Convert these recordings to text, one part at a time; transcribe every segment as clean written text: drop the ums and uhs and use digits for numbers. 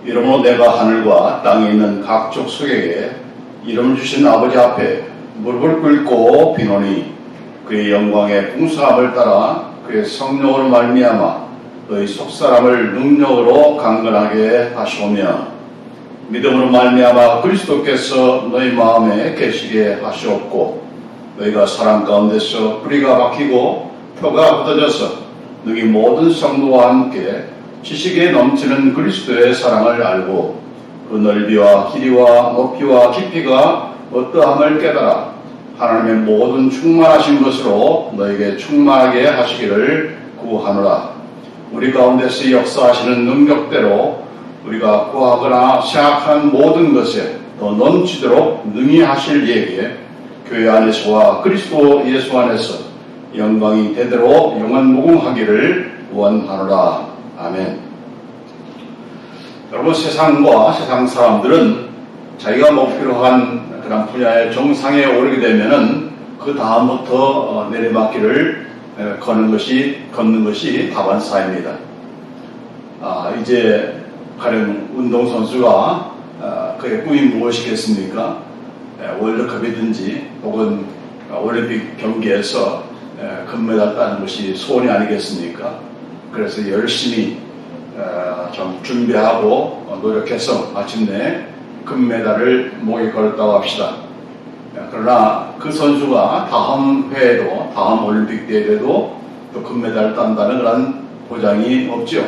이러므로 내가 하늘과 땅에 있는 각 족속에게 이름을 주신 아버지 앞에 무릎을 꿇고 비노니 그의 영광의 풍성함을 따라 그의 성령으로 말미암아 너희 속사람을 능력으로 강건하게 하시오며 믿음으로 말미암아 그리스도께서 너희 마음에 계시게 하시옵고 너희가 사랑 가운데서 뿌리가 박히고 표가 굳어져서 너희 모든 성도와 함께 지식에 넘치는 그리스도의 사랑을 알고 그 넓이와 길이와 높이와 깊이가 어떠함을 깨달아 하나님의 모든 충만하신 것으로 너에게 충만하게 하시기를 구하노라. 우리 가운데서 역사하시는 능력대로 우리가 구하거나 생각하는 모든 것에 더 넘치도록 능히 하실 이에게 교회 안에서와 그리스도 예수 안에서 영광이 대대로 영원무궁하기를 원하노라. 아멘. 여러분, 세상과 세상 사람들은 자기가 목표로 한 그런 분야의 정상에 오르게 되면은 그 다음부터 내리막길을 걷는 것이 다반사입니다. 이제 가령 운동선수가 그의 꿈이 무엇이겠습니까? 월드컵이든지 혹은 올림픽 경기에서 금메달 따는 것이 소원이 아니겠습니까? 그래서 열심히 좀 준비하고 노력해서 마침내 금메달을 목에 걸었다고 합시다. 그러나 그 선수가 다음 회에도 다음 올림픽 대회에도 또 금메달을 딴다는 그런 보장이 없죠.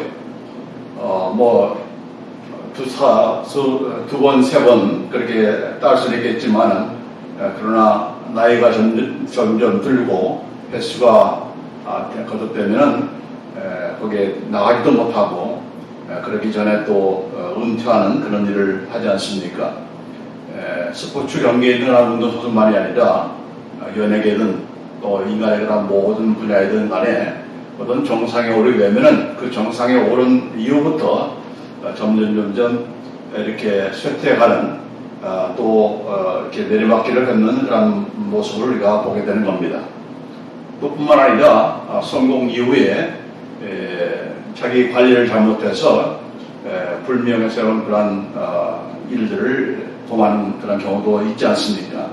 두 번, 세 번 그렇게 딸 수는 있겠지만 그러나 나이가 점점 들고 횟수가 거듭되면은 거기에 나가지도 못하고 그러기 전에 또 은퇴하는 그런 일을 하지 않습니까? 스포츠 경기에든 운동선수만이 아니라 연예계든 또 인간의 그런 모든 분야이든 간에 어떤 정상에 오르게 되면은 그 정상에 오른 이후부터 점점 이렇게 쇠퇴해가는 이렇게 내리막길을 걷는 그런 모습을 우리가 보게 되는 겁니다. 또 뿐만 아니라 성공 이후에 자기 관리를 잘못해서 불명예스러운 그런 일들을 범하는 그런 경우도 있지 않습니까?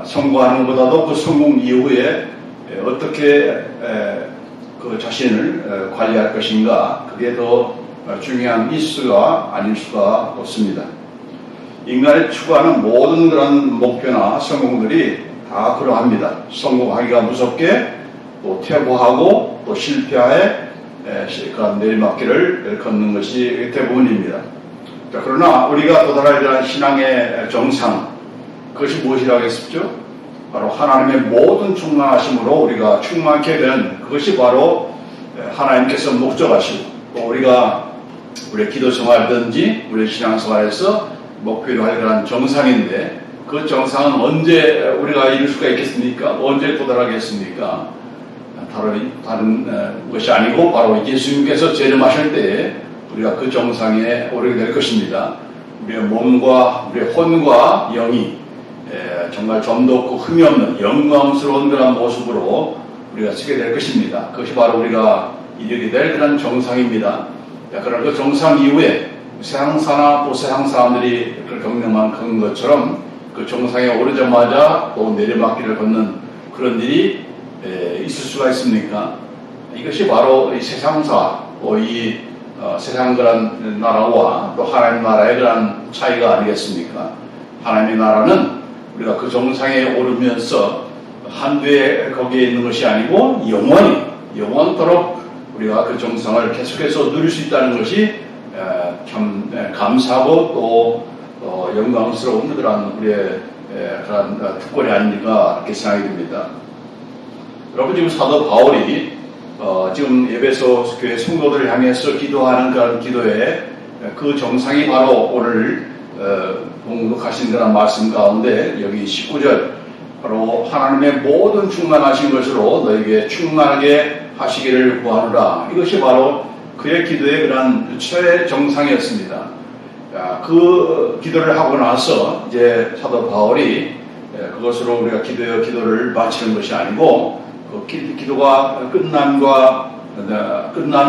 성공하는 것보다도 그 성공 이후에 어떻게 그 자신을 관리할 것인가, 그게 더 중요한 이슈가 아닐 수가 없습니다. 인간이 추구하는 모든 그런 목표나 성공들이 다 그러합니다. 성공하기가 무섭게 또 퇴보하고 또 실패하에 그런 내리막길을 걷는 것이 대부분입니다. 자, 그러나 우리가 도달해야 되는 신앙의 정상, 그것이 무엇이라고 했었죠? 바로 하나님의 모든 충만하심으로 우리가 충만케 되는 그것이 바로 하나님께서 목적하시고 또 우리가 우리의 기도 생활이든지 우리의 신앙생활에서 목표로 할 그런 정상인데 그 정상은 언제 우리가 이룰 수가 있겠습니까? 언제 도달하겠습니까? 다른 것이 아니고 바로 예수님께서 재림하실 때에 우리가 그 정상에 오르게 될 것입니다. 우리의 몸과 우리의 혼과 영이 정말 점도 없고 흠이 없는 영광스러운 그런 모습으로 우리가 서게 될 것입니다. 그것이 바로 우리가 이르게 될 그런 정상입니다. 그러나 그 정상 이후에 세상사나 또 세상 사람들이 그 경험한 그런 것처럼 그 정상에 오르자마자 또 내리막길을 걷는 그런 일이 있을 수가 있습니까? 이것이 바로 이 세상사, 이 세상 그런 나라와 또 하나님 나라의 그런 차이가 아니겠습니까? 하나님의 나라는 우리가 그 정상에 오르면서 한두에 거기에 있는 것이 아니고 영원토록 우리가 그 정상을 계속해서 누릴 수 있다는 것이 참 감사하고 또 영광스러운 그런 우리의 그런 특권이 아닌가 이렇게 생각이 듭니다. 여러분, 지금 사도 바울이 지금 에베소 교회 성도들을 향해서 기도하는 그런 기도에 그 정상이 바로 오늘 공독하신 그런 말씀 가운데 여기 19절 바로 하나님의 모든 충만하신 것으로 너에게 충만하게 하시기를 구하노라. 이것이 바로 그의 기도의 그런 최정상이었습니다. 그 기도를 하고 나서 이제 사도 바울이 그것으로 우리가 기도를 마치는 것이 아니고 그 기도가 끝난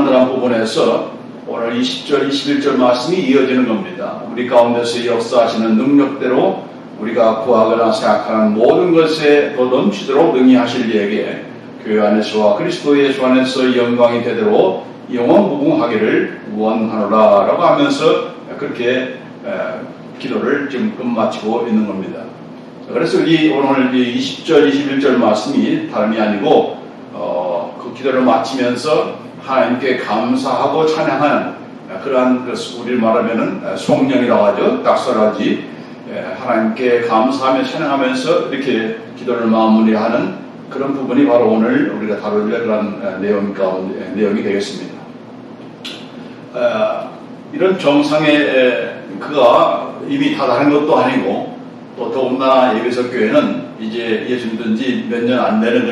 그런 부분에서 오늘 20절, 21절 말씀이 이어지는 겁니다. 우리 가운데서 역사하시는 능력대로 우리가 구하거나 생각하는 모든 것에 더 넘치도록 능히 하실 이에게 교회 안에서와 그리스도 예수 안에서 영광이 되도록 영원무궁하기를 원하노라 라고 하면서 그렇게 기도를 지금 끝마치고 있는 겁니다. 그래서 오늘 20절, 21절 말씀이 다름이 아니고 그 기도를 마치면서 하나님께 감사하고 찬양하는 그러한 우리를 말하면은 송년이라고 하죠. 닥설하지. 하나님께 감사하며 찬양하면서 이렇게 기도를 마무리하는 그런 부분이 바로 오늘 우리가 다룰 그런 내용이 되겠습니다. 이런 정상에 그가 이미 다 다른 것도 아니고 또 더군다나 예배석 교회는 이제 예수 믿은 지 몇 년 안 되는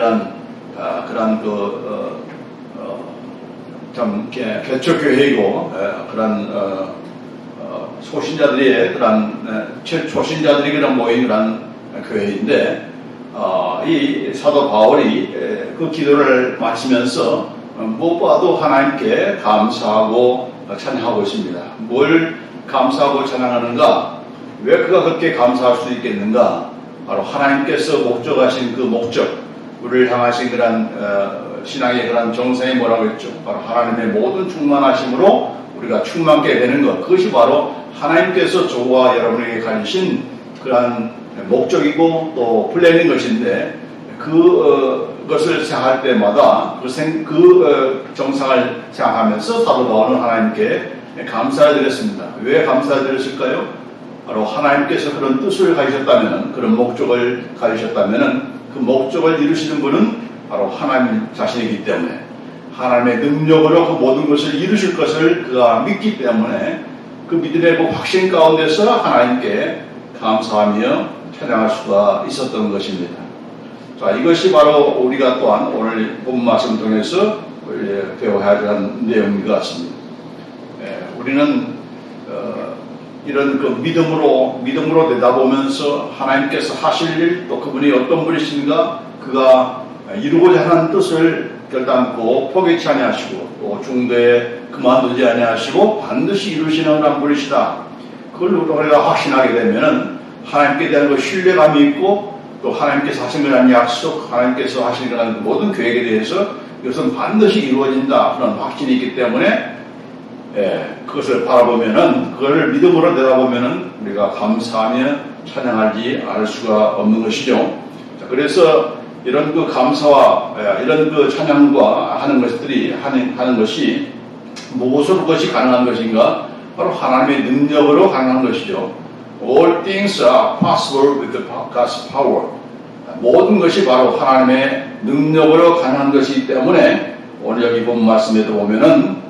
참 개척교회이고 그런 소신자들의 그런 초신자들이 그런 모인 그런 교회인데 이 사도 바울이 그 기도를 마치면서 무엇보다도 하나님께 감사하고 찬양하고 있습니다. 뭘 감사하고 찬양하는가? 왜 그가 그렇게 감사할 수 있겠는가? 바로 하나님께서 목적하신 그 목적, 우리를 향하신 그런 신앙의 그런 정성이 뭐라고 했죠? 바로 하나님의 모든 충만하심으로 우리가 충만케 되는 것. 그것이 바로 하나님께서 저와 여러분에게 가지신 그런 목적이고 또 플랜인 것인데 그것을 생각할 때마다 그 정상을 생각하면서 사도 바울은 하나님께 감사드렸습니다. 왜 감사드렸을까요? 바로 하나님께서 그런 뜻을 가지셨다면, 그런 목적을 가지셨다면 그 목적을 이루시는 분은 바로 하나님 자신이기 때문에 하나님의 능력으로 그 모든 것을 이루실 것을 그가 믿기 때문에 그 믿음의 그 확신 가운데서 하나님께 감사하며 찬양할 수가 있었던 것입니다. 자, 이것이 바로 우리가 또한 오늘 본 말씀 통해서 배워야 하는 내용인 것 같습니다. 우리는 이런 그 믿음으로 내다보면서 하나님께서 하실 일, 또 그분이 어떤 분이신가, 그가 이루고자 하는 뜻을 결단코 포기치 아니하시고 또 중도에 그만두지 아니하시고 반드시 이루시는 한 분이시다. 그걸 우리가 확신하게 되면은 하나님께 대한 그 신뢰감이 있고 또 하나님께서 하신 그런 약속, 하나님께서 하신 그런 모든 계획에 대해서 이것은 반드시 이루어진다 그런 확신이 있기 때문에 그것을 바라보면은, 그걸 믿음으로 내다보면은 우리가 감사하며 찬양하지 않을 수가 없는 것이죠. 자, 그래서 이런 그 감사와 이런 그 찬양과 하는 것들이 하는 것이 무엇으로 그것이 가능한 것인가? 바로 하나님의 능력으로 가능한 것이죠. All things are possible with God's power. 모든 것이 바로 하나님의 능력으로 가능한 것이기 때문에 오늘 여기 본 말씀에도 보면은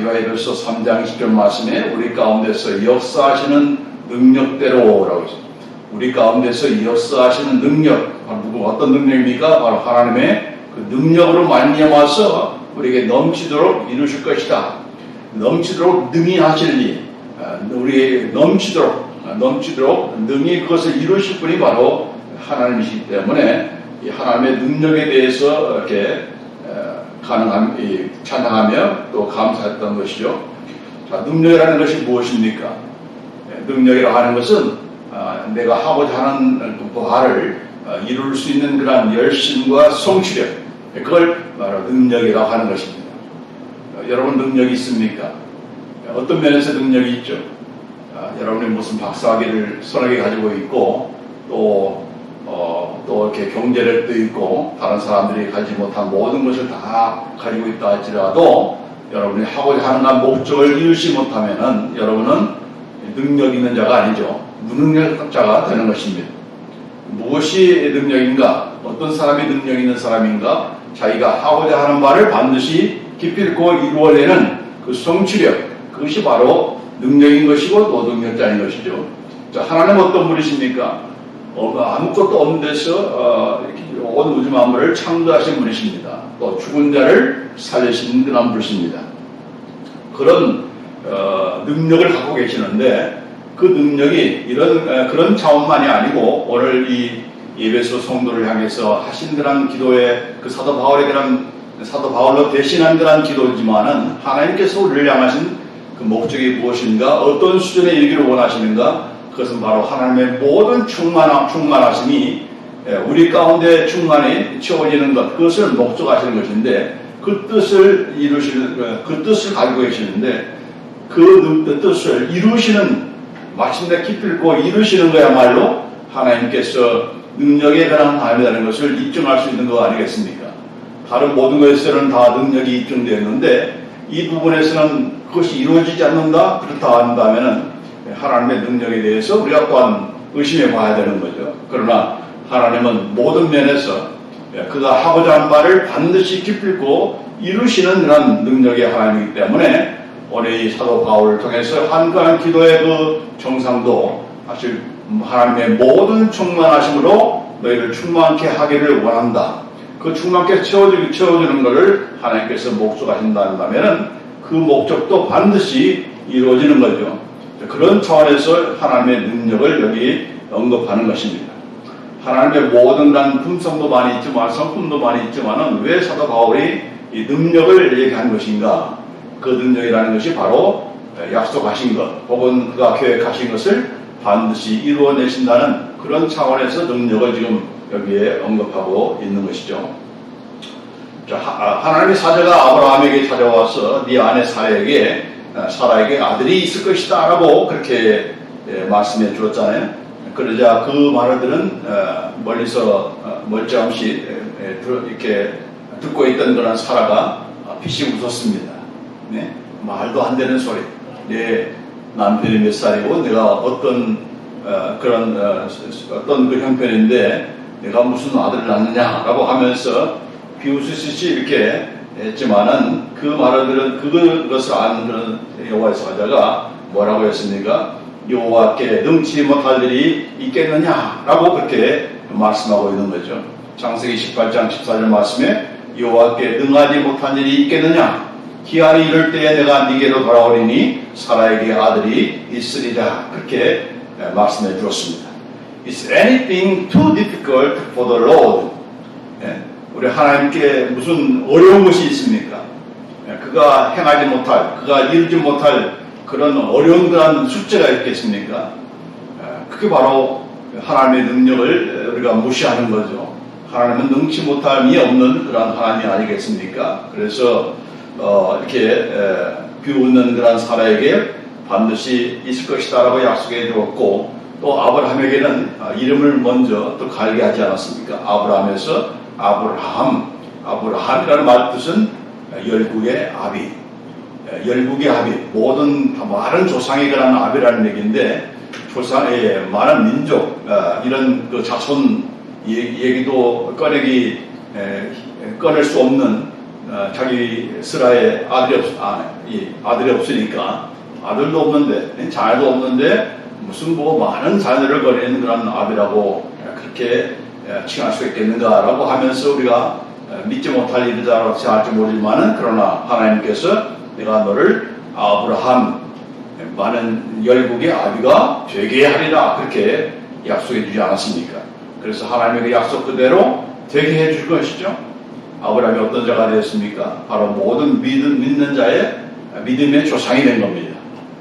요한일서 3장 20절 말씀에 우리 가운데서 역사하시는 능력대로라고 했습니다. 우리 가운데서 역사하시는 능력, 어떤 능력입니까? 바로 하나님의 그 능력으로 말미암아서 우리에게 넘치도록 이루실 것이다. 넘치도록 능히 하실 일, 우리에게 넘치도록 능히 그것을 이루실 분이 바로 하나님이시기 때문에 이 하나님의 능력에 대해서 이렇게 찬양하며 또 감사했던 것이죠. 자, 능력이라는 것이 무엇입니까? 능력이라고 하는 것은 내가 하고자 하는 바를 이룰 수 있는 그런 열심과 성취력, 그걸 바로 능력이라고 하는 것입니다. 여러분 능력이 있습니까? 어떤 면에서 능력이 있죠? 여러분이 무슨 박사학위를 서너 개 가지고 있고 또 이렇게 경제력도 있고 다른 사람들이 가지지 못한 모든 것을 다 가지고 있다 할지라도 여러분이 하고자 하는 한 목적을 이루지 못하면은 여러분은 능력 있는 자가 아니죠. 무능력자가 되는 것입니다. 무엇이 능력인가? 어떤 사람이 능력 있는 사람인가? 자기가 하고자 하는 바를 반드시 기필코 이루어내는 그 성취력, 그것이 바로 능력인 것이고 또 능력자인 것이죠. 자, 하나님은 어떤 분이십니까? 아무것도 없는 데서 온 우주 만물을 창조하신 분이십니다. 또 죽은 자를 살리신 그런 분이십니다. 그런 능력을 갖고 계시는데 그 능력이 그런 차원만이 아니고 오늘 이 예배소 성도를 향해서 하신 그런 기도의 그 사도 바울의 그런 사도 바울로 대신한 그런 기도지만은 하나님께서 우리를 향하신 그 목적이 무엇인가, 어떤 수준에 이르기를 원하시는가, 그것은 바로 하나님의 모든 충만하심이 우리 가운데 충만히 채워지는 것, 그것을 목적하시는 것인데, 그 뜻을 이루시는, 그 뜻을 가지고 계시는데, 그 뜻을 이루시는, 마침내 기필코 이루시는 거야말로 하나님께서 능력에 관한 하나님이라는 것을 입증할 수 있는 거 아니겠습니까? 다른 모든 것에서는 다 능력이 입증되었는데, 이 부분에서는 그것이 이루어지지 않는다? 그렇다 한다면은 하나님의 능력에 대해서 우리가 또한 의심해 봐야 되는 거죠. 그러나 하나님은 모든 면에서 그가 하고자 하는 바를 반드시 기필코 이루시는 그런 능력의 하나님이기 때문에 오늘 이 사도 바울을 통해서 한가한 기도의 그 정상도 사실 하나님의 모든 충만하심으로 너희를 충만케 하기를 원한다. 그 충만케 채워주는 것을 하나님께서 목적하신다면은 그 목적도 반드시 이루어지는 거죠. 그런 차원에서 하나님의 능력을 여기 언급하는 것입니다. 하나님의 모든 단 품성도 많이 있지만 성품도 많이 있지만은 왜 사도 바울이 이 능력을 얘기한 것인가? 그 능력이라는 것이 바로 약속하신 것 혹은 그가 계획하신 것을 반드시 이루어내신다는 그런 차원에서 능력을 지금 여기에 언급하고 있는 것이죠. 하나님의 사자가 아브라함에게 찾아와서 네 아내 사라에게 아들이 있을 것이다 라고 그렇게 말씀해 주었잖아요. 그러자 그 말들은 멀리서 멀찌감치 이렇게 듣고 있던 그런 사라가 피식 웃었습니다. 네? 말도 안 되는 소리. 내 남편이 몇 살이고 내가 어떤 어떤 그 형편인데 내가 무슨 아들을 낳느냐라고 하면서 비웃으시지 이렇게 했지만은 그 말들은 그것을 아는 그런 여호와의 사자가 뭐라고 했습니까? 여호와께 능치 못할 일이 있겠느냐라고 그렇게 말씀하고 있는 거죠. 창세기 18장 14절 말씀에 여호와께 능하지 못한 일이 있겠느냐? 기한이 이럴 때에 내가 네게로 돌아오리니 사라에게 아들이 있으리라 그렇게 말씀해 주었습니다. Is anything too difficult for the Lord? 우리 하나님께 무슨 어려운 것이 있습니까? 그가 행하지 못할, 그가 이루지 못할 그런 어려운 그런 숙제가 있겠습니까? 그게 바로 하나님의 능력을 우리가 무시하는 거죠. 하나님은 능치 못함이 없는 그런 하나님이 아니겠습니까? 그래서 이렇게 비웃는 그런 사라에게 반드시 있을 것이다라고 약속해 주었고 또 아브라함에게는 이름을 먼저 또 갈게 하지 않았습니까? 아브라함에서 아브라함이라는 말 뜻은 열국의 아비, 열국의 아비, 모든 많은 조상에 관한 아비라는 얘기인데 조상의 많은 민족 이런 그 자손 얘기도 꺼낼 수 없는 자기 스라의 아들이 없으니까 아들도 없는데 자녀도 없는데 무슨 많은 자녀를 거리는 그런 아비라고 그렇게 칭할 수 있겠는가라고 하면서 우리가 믿지 못할 일이다라고 생각할지 모르지만은 그러나 하나님께서 내가 너를 아브라함 많은 열국의 아비가 되게 하리라 그렇게 약속해 주지 않았습니까? 그래서 하나님의 그 약속 그대로 되게 해 줄 것이죠. 아브라함이 어떤 자가 되었습니까? 바로 모든 믿는 자의 믿음의 조상이 된 겁니다.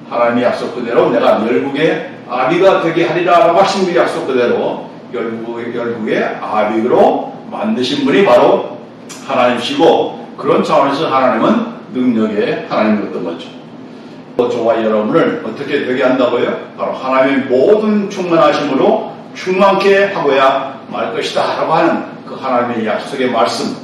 하나님의 약속 그대로 내가 열국의 아비가 되게 하리라라고 하신 그 약속 그대로 열국의 아비로 만드신 분이 바로 하나님이시고 그런 차원에서 하나님은 능력의 하나님이었던 거죠. 저와 여러분을 어떻게 되게 한다고요? 바로 하나님의 모든 충만하심으로 충만케 하고야 말 것이다 라고 하는 그 하나님의 약속의 말씀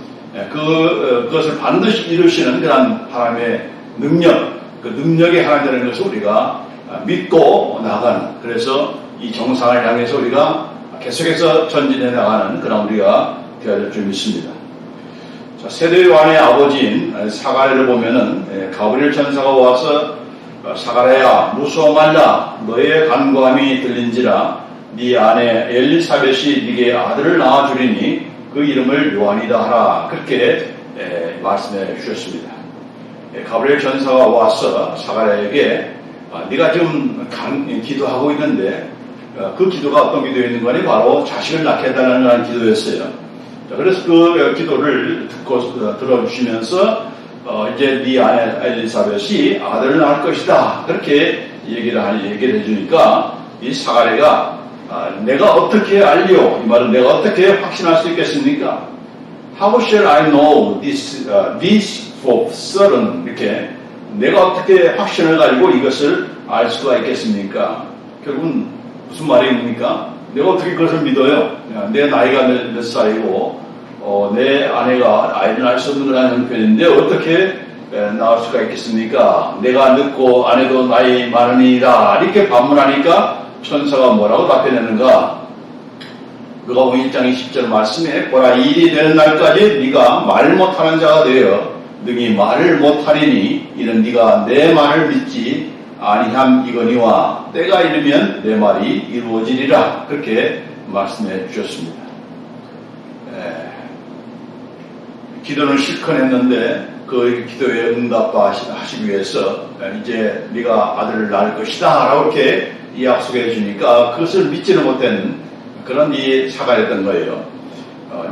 그것을 반드시 이루시는 그런 하나님의 능력 그 능력의 하나님이라는 것을 우리가 믿고 나가는 그래서 이 정상을 향해서 우리가 계속해서 전진해 나가는 그런 우리가 되어야 될 줄 믿습니다. 자, 세대 요한의 아버지인 사가랴를 보면은 가브리엘 천사가 와서 사가랴야 무서워 말라 너의 간구함이 들린지라 네 아내 엘리사벳이 네게 아들을 낳아주리니 그 이름을 요한이다 하라 그렇게 말씀해 주셨습니다. 가브리엘 천사가 와서 사가랴에게 네가 지금 기도하고 있는데 그 기도가 어떤 기도였는 거니 바로 자식을 낳게 해달라는 기도였어요. 자, 그래서 그 기도를 듣고 들어주시면서 이제 네 아내 엘리사벳이 아들을 낳을 것이다. 그렇게 얘기를 해주니까 이 사가랴가 내가 어떻게 알리오? 이 말은 내가 어떻게 확신할 수 있겠습니까? How shall I know this for certain? 이렇게 내가 어떻게 확신을 가지고 이것을 알 수가 있겠습니까? 결국은 무슨 말입니까? 내가 어떻게 그것을 믿어요? 내 나이가 몇 살이고 내 아내가 아이를 낳을 수 없는 그런 형편인데 어떻게 낳을 수가 있겠습니까? 내가 늙고 아내도 나이 많으니라 이렇게 반문하니까 천사가 뭐라고 답해내는가? 누가복음 1장 20절 말씀에 보라 이 일이 되는 날까지 네가 말 못하는 자가 되어 능히 말을 못하리니 이는 네가 내 말을 믿지 아니함이거니와 때가 이르면 내 말이 이루어지리라 그렇게 말씀해 주셨습니다. 기도는 실컷 했는데 그 기도에 응답하시기 위해서 이제 네가 아들을 낳을 것이다 라고 이렇게 이 약속해 주니까 그것을 믿지는 못한 그런 이 사가였던 거예요.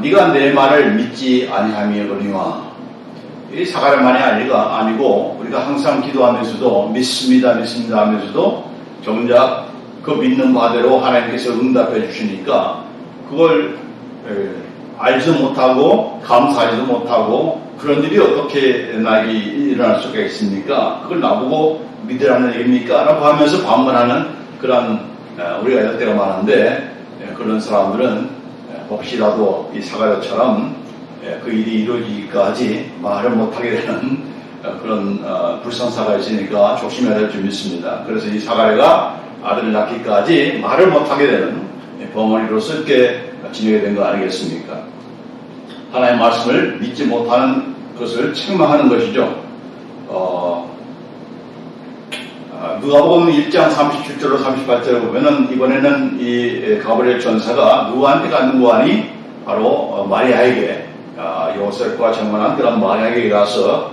네가 내 말을 믿지 아니함이거니와 이 사가랴만이 아니고 우리가 항상 기도하면서도 믿습니다 하면서도 정작 그 믿는 바대로 하나님께서 응답해 주시니까 그걸 알지도 못하고 감사하지도 못하고 그런 일이 어떻게 나에게 일어날 수가 있습니까? 그걸 나보고 믿으라는 얘기입니까? 라고 하면서 반문하는 그런 우리가 이럴 때가 많은데 그런 사람들은 혹시라도 이 사가랴처럼 그 일이 이루어지기까지 말을 못하게 되는 그런 불상사가 있으니까 조심해야 될 줄 믿습니다. 그래서 이 사가랴가 아들을 낳기까지 말을 못하게 되는 범어리로서 이렇게 지내게 된 거 아니겠습니까? 하나님의 말씀을 믿지 못하는 것을 책망하는 것이죠. 누가복음 1장 37절로 38절에 보면은 이번에는 이 가브리엘 전사가 누구한테 갔는 거 아니? 바로 마리아에게 요셉과 정관한 그런 마리아에게 가서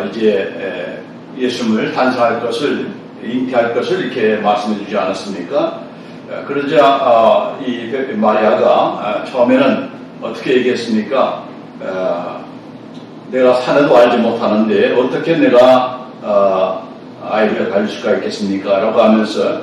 이제 예수님을 탄생할 것을 잉태할 것을 이렇게 말씀해 주지 않았습니까? 그러자 이 마리아가 처음에는 어떻게 얘기했습니까? 내가 사내도 알지 못하는데 어떻게 내가 아이를 가질 수가 있겠습니까? 라고 하면서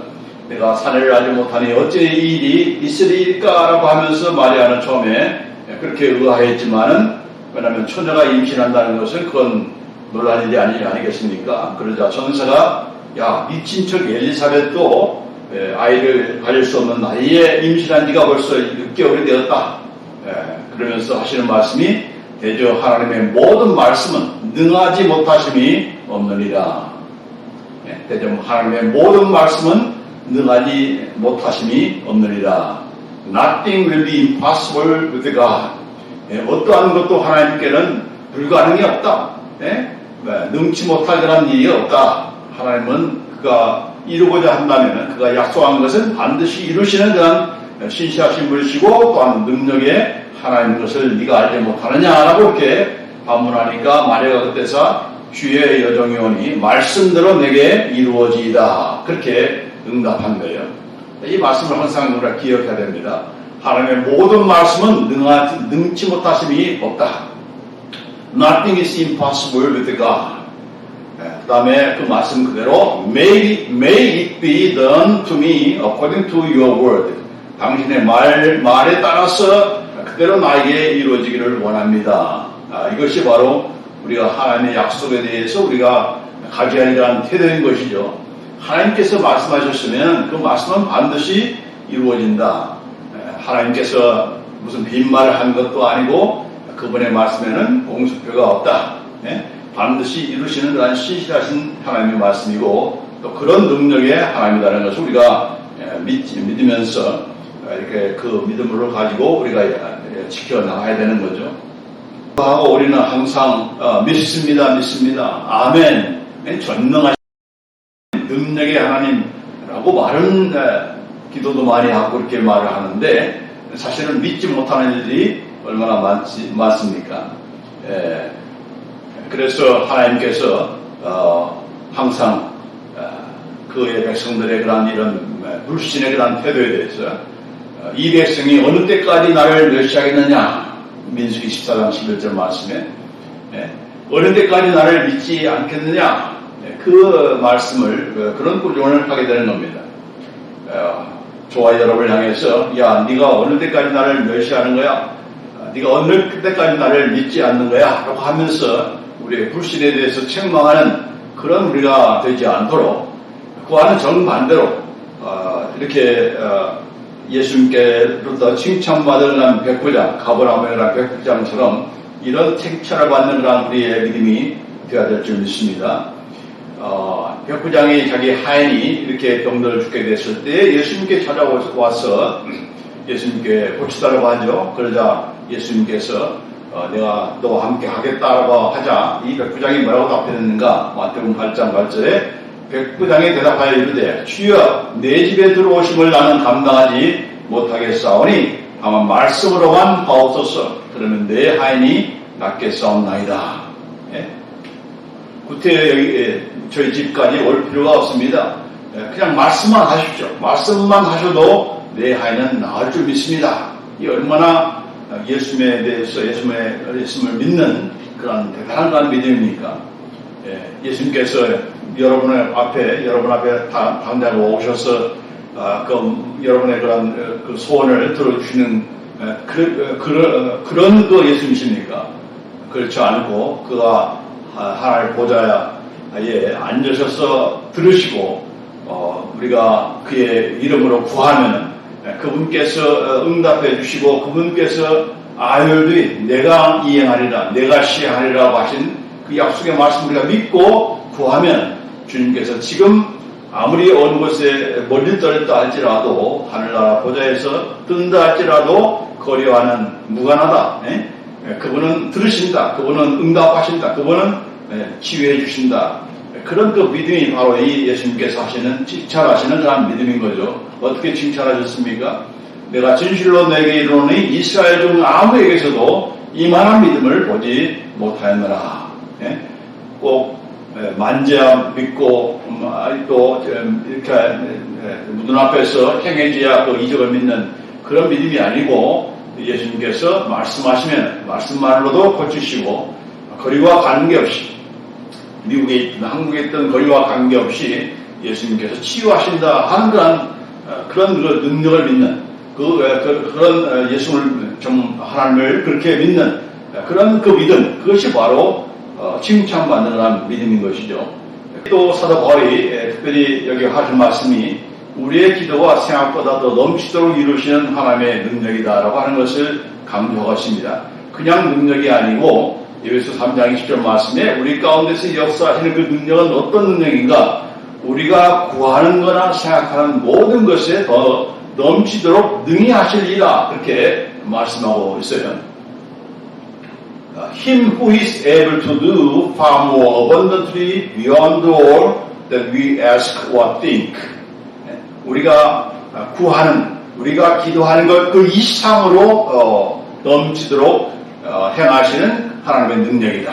내가 사내를 알지 못하니 어째 이 일이 있으리까? 라고 하면서 마리아는 처음에 그렇게 의아했지만은 왜냐하면 처녀가 임신한다는 것은 그건 놀랄 일이 아니겠습니까? 그러자 천사가 야, 네 친척 엘리사벳도 아이를 가질 수 없는 나이에 임신한 지가 벌써 6개월이 되었다. 그러면서 하시는 말씀이 대저 하나님의 모든 말씀은 능하지 못하심이 없느니라. 대저 하나님의 모든 말씀은 능하지 못하심이 없느니라. Nothing will be impossible with God. 어떠한 것도 하나님께는 불가능이 없다. 능치 못할 그런 일이 없다. 하나님은 그가 이루고자 한다면 그가 약속한 것은 반드시 이루시는 그런 신실하신 분이시고 또한 능력의 하나님 것을 네가 알지 못하느냐라고 이렇게 반문하니까 마리아가 그때서 주의 여종이 오니 말씀대로 내게 이루어지이다. 그렇게 응답한 거예요. 이 말씀을 항상 우리가 기억해야 됩니다. 하나님의 모든 말씀은 능치 못하심이 없다. Nothing is impossible with God. 그 다음에 그 말씀 그대로 May it be done to me according to your word. 당신의 말에 따라서 그대로 나에게 이루어지기를 원합니다. 이것이 바로 우리가 하나님의 약속에 대해서 우리가 가져야 하는 태도인 것이죠. 하나님께서 말씀하셨으면 그 말씀은 반드시 이루어진다. 하나님께서 무슨 빈말을 한 것도 아니고 그분의 말씀에는 공수표가 없다. 반드시 이루시는 그런 신실하신 하나님의 말씀이고 또 그런 능력의 하나님이라는 것을 우리가 믿으면서 이렇게 그 믿음을 가지고 우리가 지켜나가야 되는 거죠. 하고 우리는 항상 믿습니다. 아멘. 전능하신 능력의 하나님라고 말은 기도도 많이 하고 그렇게 말을 하는데 사실은 믿지 못하는 일들이 얼마나 많습니까? 그래서 하나님께서 항상 그의 백성들의 그런 이런 불신의 그런 태도에 대해서 이 백성이 어느 때까지 나를 멸시하겠느냐, 민수기 14장 11절 말씀에 어느 때까지 나를 믿지 않겠느냐 그 말씀을 그런 꾸중을 하게 되는 겁니다. 저와 여러분을 향해서 야 네가 어느 때까지 나를 멸시하는 거야? 네가 어느 때까지 나를 믿지 않는 거야? 라고 하면서 우리의 불신에 대해서 책망하는 그런 우리가 되지 않도록 그와는 정반대로 이렇게 예수님께로부터 칭찬받을 백부장 가버나움이라는 백부장처럼 이런 칭찬을 받는 그런 우리의 믿음이 되어야 될 줄 믿습니다. 백부장이 자기 하인이 이렇게 병들어 죽게 됐을 때 예수님께 찾아와서 예수님께 고치달라고 하죠. 그러자 예수님께서 내가 너와 함께 하겠다라고 하자 이 백부장이 뭐라고 답했는가? 마태복음 8장 8절에 백부장이 대답하여 이르되 주여 내 집에 들어오심을 나는 감당하지 못하겠사오니 다만 말씀으로만 하옵소서. 그러면 내 하인이 낫겠사옵나이다. 구태 저희 집까지 올 필요가 없습니다. 그냥 말씀만 하십시오. 말씀만 하셔도 내 하인은 나을 줄 믿습니다. 이 얼마나 예수님에 대해서 예수님을 믿는 그런 대단한 그런 믿음입니까? 예수님께서 여러분 앞에 당장으로 오셔서 여러분의 그런 소원을 들어주시는 그런 그 예수님이십니까? 그렇지 않고 그가 하나님 보좌에 앉으셔서 들으시고 우리가 그의 이름으로 구하면 그분께서 응답해 주시고 그분께서 아율들이 내가 이행하리라 내가 시행하리라고 하신 그 약속의 말씀 우리가 믿고 구하면 주님께서 지금 아무리 어느 곳에 멀리 떨어졌다 할지라도 하늘나라 보좌에서 뜬다 할지라도 거리와는 무관하다. 그분은 들으신다. 그분은 응답하신다. 그분은 치유해 주신다. 그런 그 믿음이 바로 이 예수님께서 하시는 칭찬하시는 그런 믿음인 거죠. 어떻게 칭찬하셨습니까? 내가 진실로 내게 이르노니 이스라엘 중 아무에게서도 이만한 믿음을 보지 못하였느라. 꼭 만져야 믿고 또 이렇게 눈앞에서 행해져야 그 이적을 믿는 그런 믿음이 아니고 예수님께서 말씀하시면 말씀만으로도 고치시고 거리와 관계없이 미국에 있든 한국에 있든 거리와 관계없이 예수님께서 치유하신다 하는 그런 그 능력을 믿는 그런 예수를 좀 하나님을 그렇게 믿는 그런 그 믿음 그것이 바로 칭찬받는 믿음인 것이죠. 또 사도 바울이 특별히 여기 하신 말씀이 우리의 기도와 생각보다 더 넘치도록 이루시는 하나님의 능력이다라고 하는 것을 강조하고 있습니다. 그냥 능력이 아니고 에베소 3장 20절 말씀에 우리 가운데서 역사하시는 그 능력은 어떤 능력인가? 우리가 구하는 거나 생각하는 모든 것에 더 넘치도록 능히 하실리라 그렇게 말씀하고 있어요. Him who is able to do far more abundantly beyond all that we ask or think. 우리가 구하는, 우리가 기도하는 것 그 이상으로 넘치도록 행하시는 하나님의 능력이다.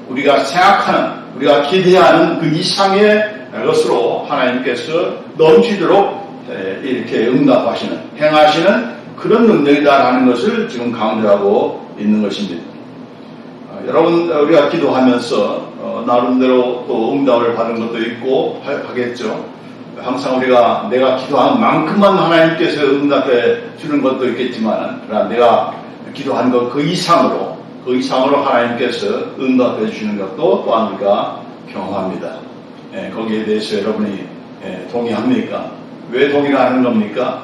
우리가 생각하는, 우리가 기대하는 그 이상의 것으로 하나님께서 넘치도록 이렇게 응답하시는, 행하시는 그런 능력이다라는 것을 지금 강조하고 있는 것입니다. 여러분, 우리가 기도하면서 나름대로 또 응답을 받은 것도 있고 하겠죠. 항상 우리가 내가 기도한 만큼만 하나님께서 응답해 주는 것도 있겠지만, 그러나 내가 기도한 것 그 이상으로 하나님께서 응답해 주시는 것도 또한 우리가 경험합니다. 거기에 대해서 여러분이 동의합니까? 왜 동의를 하는 겁니까?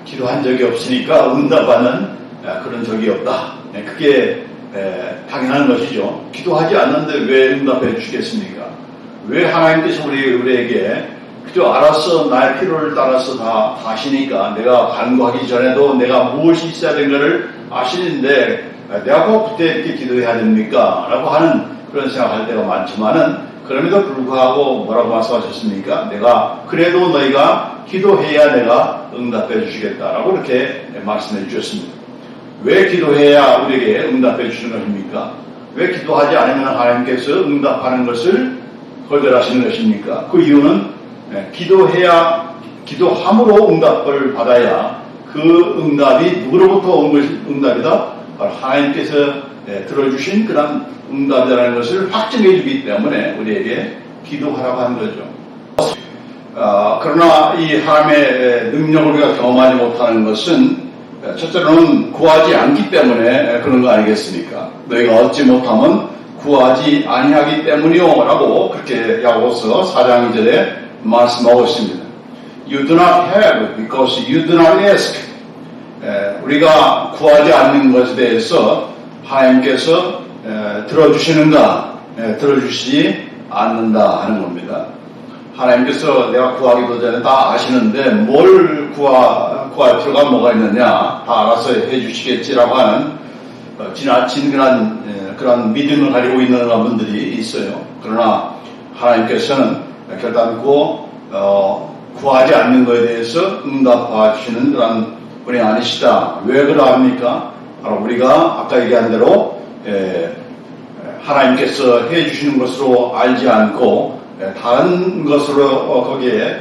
기도한 적이 없으니까 응답하는 그런 적이 없다. 그게 당연한 것이죠. 기도하지 않는데 왜 응답해 주시겠습니까? 왜 하나님께서 우리에게 그저 알아서 나의 필요를 따라서 다 하시니까 내가 간구하기 전에도 내가 무엇이 있어야 되는 것을 아시는데 내가 꼭 그때 이렇게 기도해야 됩니까? 라고 하는 그런 생각할 때가 많지만은 그럼에도 불구하고 뭐라고 말씀하셨습니까? 내가 그래도 너희가 기도해야 내가 응답해 주시겠다라고 이렇게 말씀해 주셨습니다. 왜 기도해야 우리에게 응답해 주시는 것입니까? 왜 기도하지 않으면 하나님께서 응답하는 것을 거절하시는 것입니까? 그 이유는 기도함으로 응답을 받아야 그 응답이 누구로부터 온 응답이다? 바로 하나님께서 들어주신 그런 응답이라는 것을 확증해 주기 때문에 우리에게 기도하라고 하는 거죠. 그러나 이 하나님의 능력을 우리가 경험하지 못하는 것은 첫째로는 구하지 않기 때문에 그런 거 아니겠습니까? 너희가 얻지 못하면 구하지 아니하기 때문이요 라고 그렇게 야고보서 4장 2절에 말씀하고 있습니다. You do not have because you do not ask. 우리가 구하지 않는 것에 대해서 하나님께서 들어주시는가, 들어주시지 않는다 하는 겁니다. 하나님께서 내가 구하기도 전에 다 아시는데 뭘 구할 필요가 뭐가 있느냐, 다 알아서 해주시겠지라고 하는 지나친 그런 믿음을 가지고 있는 분들이 있어요. 그러나 하나님께서는 결단코 구하지 않는 것에 대해서 응답해 주시는 그런 분이 아니시다. 왜 그러합니까? 바로 우리가 아까 얘기한 대로 하나님께서 해주시는 것으로 알지 않고 다른 것으로 거기에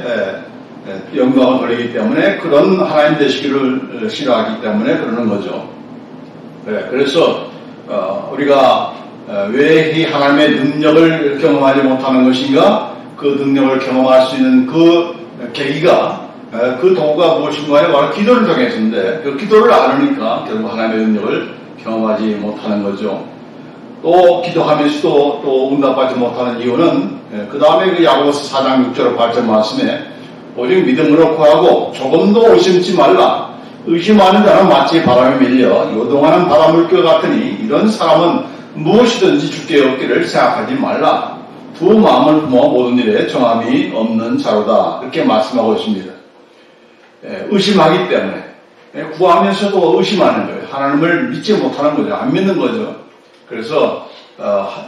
영광을 돌리기 때문에 그런 하나님 되시기를 싫어하기 때문에 그러는 거죠. 그래서 우리가 왜 이 하나님의 능력을 경험하지 못하는 것인가? 그 능력을 경험할 수 있는 그 계기가 그 도구가 무엇인가요? 바로 기도를 통해서인데 그 기도를 않으니까 결국 하나님의 능력을 경험하지 못하는 거죠. 또 기도하면서도 또 응답하지 못하는 이유는 그 다음에 그 야고보서 4장 6절 8절 말씀에 오직 믿음으로 구하고 조금도 의심치 말라. 의심하는 자는 마치 바람에 밀려 요동하는 바람물결 같으니 이런 사람은 무엇이든지 주께 얻기를 생각하지 말라. 두 마음을 품어 모든 일에 정함이 없는 자로다. 이렇게 말씀하고 있습니다. 의심하기 때문에 구하면서도 의심하는 거예요. 하나님을 믿지 못하는 거죠. 안 믿는 거죠. 그래서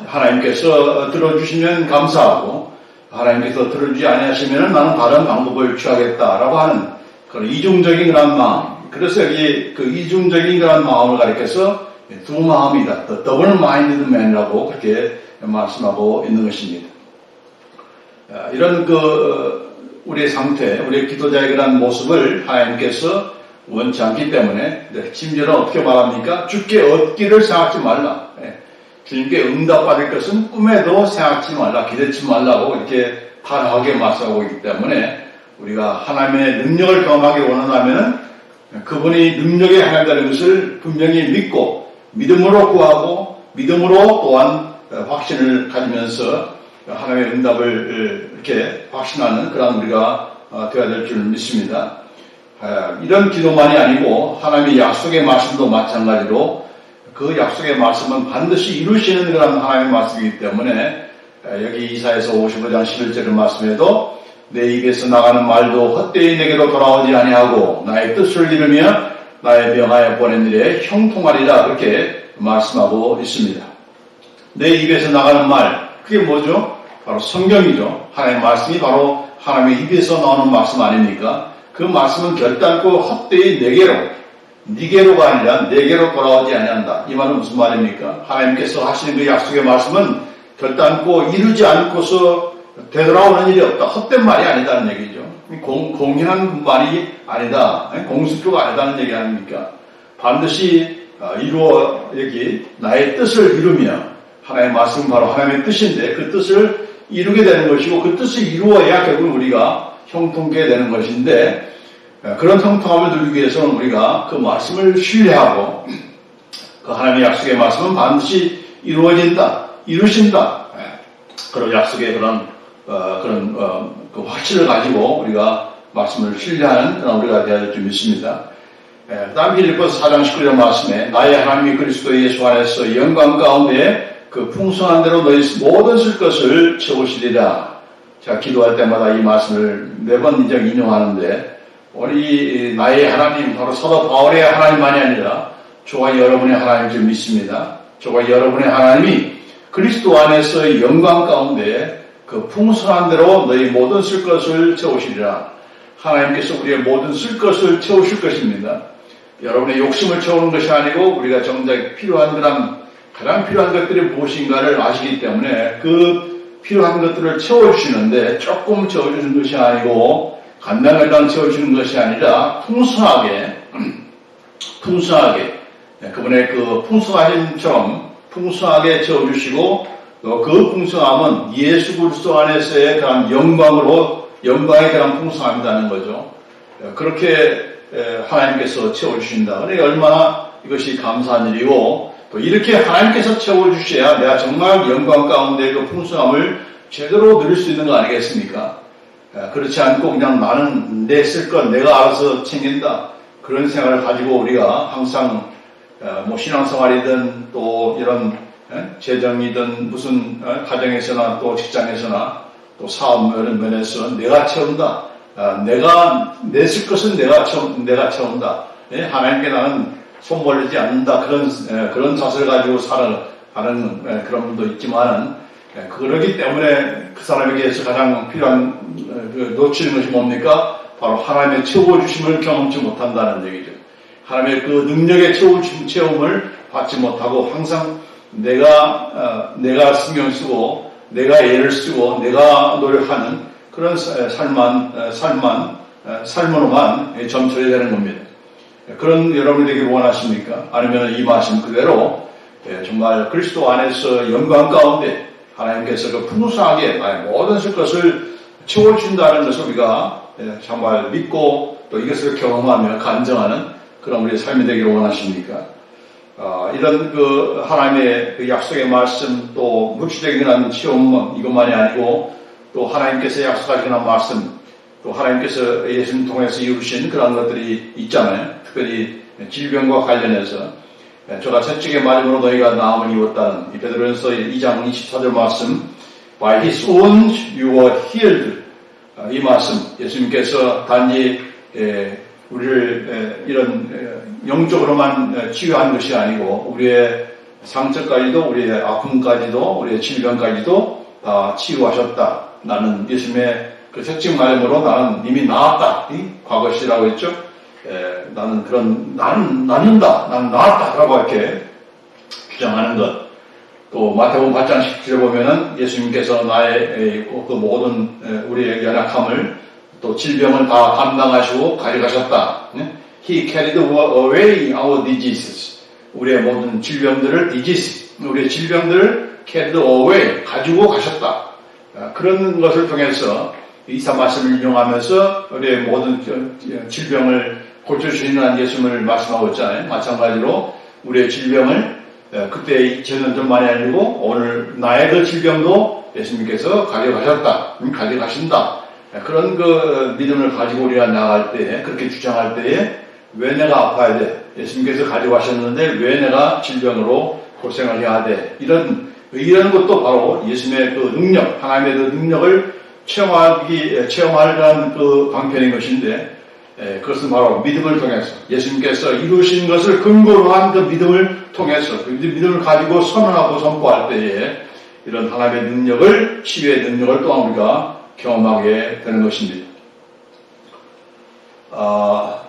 하나님께서 들어주시면 감사하고 하나님께서 들어주지 아니하시면 나는 다른 방법을 취하겠다라고 하는 그런 이중적인 그런 마음. 그래서 여기 그 이중적인 그런 마음을 가리켜서 두 마음이다. The double minded man이라고 그렇게 말씀하고 있는 것입니다. 이런 우리의 상태, 우리의 기도자의 그런 모습을 하나님께서 원치 않기 때문에 심지어는 어떻게 말합니까? 주께 얻기를 생각하지 말라. 주님께 응답받을 것은 꿈에도 생각하지 말라, 기대치 말라고 이렇게 단호하게 말씀하고 있기 때문에 우리가 하나님의 능력을 경험하기 원한다면 그분이 능력의 하나님이라는 것을 분명히 믿고 믿음으로 구하고 믿음으로 또한 확신을 가지면서 하나님의 응답을 이렇게 확신하는 그런 우리가 되어야 될 줄 믿습니다. 이런 기도만이 아니고 하나님의 약속의 말씀도 마찬가지로 그 약속의 말씀은 반드시 이루시는 그런 하나님의 말씀이기 때문에 여기 이사야서 55장 11절 말씀에도 내 입에서 나가는 말도 헛되이 내게로 돌아오지 아니하고 나의 뜻을 이루며 나의 명하여 보낸 일에 형통하리라 그렇게 말씀하고 있습니다. 내 입에서 나가는 말, 그게 뭐죠? 바로 성경이죠. 하나님의 말씀이 바로 하나님의 입에서 나오는 말씀 아닙니까? 그 말씀은 결단코 헛되이 내게로, 니게로가 아니라 내게로 돌아오지 아니한다. 이 말은 무슨 말입니까? 하나님께서 하시는 그 약속의 말씀은 결단코 이루지 않고서 되돌아오는 일이 없다. 헛된 말이 아니다는 얘기죠. 공연한 말이 아니다. 공수표가 아니다는 얘기 아닙니까? 반드시 여기 나의 뜻을 이루며 하나님의 말씀은 바로 하나님의 뜻인데 그 뜻을 이루게 되는 것이고 그 뜻을 이루어야 결국 우리가 형통케 되는 것인데 그런 형통함을 누리기 위해서는 우리가 그 말씀을 신뢰하고 그 하나님의 약속의 말씀은 반드시 이루어진다, 이루신다. 그런 약속의 그 확신을 가지고 우리가 말씀을 신뢰하는 그런 우리가 되어야 될 줄 믿습니다. 그 다음 빌립보서 4장 19절 말씀에 나의 하나님이 그리스도 예수 안에서 영광 가운데 그 풍성한 대로 너희 모든 쓸 것을 채우시리라. 제가 기도할 때마다 이 말씀을 매번 인용하는데 우리 나의 하나님 바로 사도 바울의 하나님만이 아니라 저와 여러분의 하나님인 줄 믿습니다. 저와 여러분의 하나님이 그리스도 안에서 영광 가운데 그 풍성한 대로 너희 모든 쓸 것을 채우시리라. 하나님께서 우리의 모든 쓸 것을 채우실 것입니다. 여러분의 욕심을 채우는 것이 아니고 우리가 정작 필요한 가장 필요한 것들이 무엇인가를 아시기 때문에 그 필요한 것들을 채워주시는데 조금 채워주는 것이 아니고 간당간당 채워주는 것이 아니라 풍성하게 그분의 그 풍성하심처럼 풍성하게 채워주시고 또 그 풍성함은 예수 그리스도 안에서의 그런 영광에 대한 풍성함이라는 거죠. 그렇게 하나님께서 채워주신다. 그러니까 얼마나 이것이 감사한 일이고 또 이렇게 하나님께서 채워주셔야 내가 정말 영광 가운데 그 풍성함을 제대로 누릴 수 있는 거 아니겠습니까? 그렇지 않고 그냥 나는 내 쓸 것 내가 알아서 챙긴다. 그런 생각을 가지고 우리가 항상 뭐 신앙생활이든 또 이런 재정이든 무슨 가정에서나 또 직장에서나 또 사업 이런 면에서 내가 채운다. 내가 내 쓸 것은 내가 채운다. 하나님께 나는 손 벌리지 않는다. 그런 자세를 가지고 살아가는 그런 분도 있지만은 그러기 때문에 그 사람에게서 가장 필요한 놓치는 것이 뭡니까? 바로 하나님의 채워주심을 경험치 못한다는 얘기죠. 하나님의 그 능력의 체험을 받지 못하고 항상 내가 신경 쓰고 내가 애를 쓰고 내가 노력하는 그런 삶으로만 점철이 되는 겁니다. 그런 여러분이 되길 원하십니까? 아니면 이 말씀 그대로 정말 그리스도 안에서 영광 가운데 하나님께서 그 풍성하게 나의 모든 것을 채워주신다는 것을 우리가 정말 믿고 또 이것을 경험하며 간증하는 그런 우리의 삶이 되기를 원하십니까? 이런 그 하나님의 그 약속의 말씀 또 물질적인 체험 이것만이 아니고 또 하나님께서 약속하시는 말씀 또 하나님께서 예수님 통해서 이루신 그런 것들이 있잖아요. 특별히 질병과 관련해서 저가 채찍의 맞음으로 너희가 나음을 입었다는 이 베드로전서 2장 24절 말씀 By His wounds you were healed. 이 말씀 예수님께서 단지 우리를 이런 영적으로만 치유한 것이 아니고 우리의 상처까지도 우리의 아픔까지도 우리의 질병까지도 다 치유하셨다. 나는 예수님의 그 채찍 맞음으로 나는 이미 나았다. 과거 시라고 했죠. 나는 낫는다. 나는 나았다라고 이렇게 주장하는 것. 또 마태복음 8장 10절에 보면은 예수님께서 나의 그 모든 우리의 연약함을 또 질병을 다 감당하시고 가져가셨다. He carried away our diseases. 우리의 모든 질병들을 우리의 질병들을 carried away 가지고 가셨다. 그런 것을 통해서 이사 말씀을 인용하면서 우리의 모든 질병을 고쳐주시는 예수님을 말씀하고 있잖아요. 마찬가지로 우리의 질병을 그때 2000년 전 만이 아니고 오늘 나의 그 질병도 예수님께서 가져가신다. 그런 그 믿음을 가지고 우리가 나갈 때에 그렇게 주장할 때에 왜 내가 아파야 돼? 예수님께서 가져가셨는데 왜 내가 질병으로 고생을 해야 돼? 이런 것도 바로 예수님의 그 능력, 하나님의 그 능력을 체험하려는 그 방편인 것인데 그것은 바로 믿음을 통해서 예수님께서 이루신 것을 근거로 한 그 믿음을 통해서 그 믿음을 가지고 선언하고 선포할 때에 이런 하나님의 능력을 치유의 능력을 또한 우리가 경험하게 되는 것입니다.